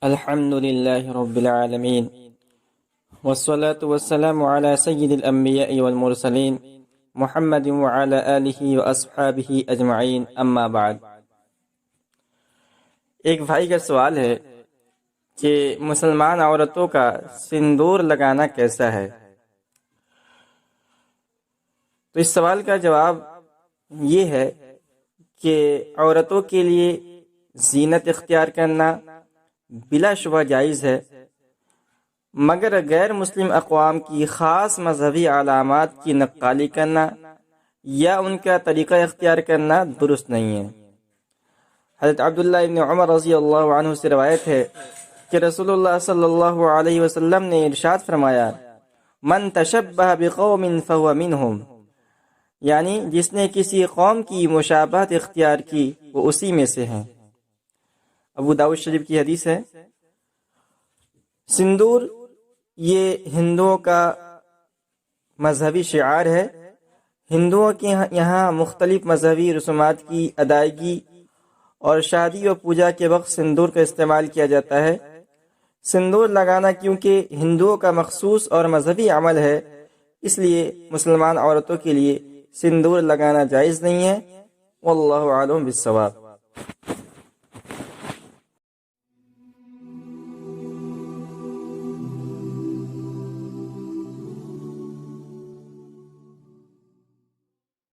الحمد لله رب العالمين والصلاة والسلام على سيد الأنبياء والمرسلين محمد وعلى آله وأصحابه أجمعين اما بعد۔ ایک بھائی کا سوال ہے کہ مسلمان عورتوں کا سندور لگانا کیسا ہے؟ تو اس سوال کا جواب یہ ہے کہ عورتوں کے لیے زینت اختیار کرنا بلا شبہ جائز ہے، مگر غیر مسلم اقوام کی خاص مذہبی علامات کی نقالی کرنا یا ان کا طریقہ اختیار کرنا درست نہیں ہے۔ حضرت عبداللہ ابن عمر رضی اللہ عنہ سے روایت ہے کہ رسول اللہ صلی اللہ علیہ وسلم نے ارشاد فرمایا، من تشبہ بقوم فہو منہم، یعنی جس نے کسی قوم کی مشابہت اختیار کی وہ اسی میں سے ہیں۔ ابو داؤد شریف کی حدیث ہے۔ سندور یہ ہندوؤں کا مذہبی شعار ہے۔ ہندوؤں کے یہاں مختلف مذہبی رسومات کی ادائیگی اور شادی و پوجا کے وقت سندور کا استعمال کیا جاتا ہے۔ سندور لگانا کیونکہ ہندوؤں کا مخصوص اور مذہبی عمل ہے، اس لیے مسلمان عورتوں کے لیے سندور لگانا جائز نہیں ہے۔ واللہ اعلم بالصواب۔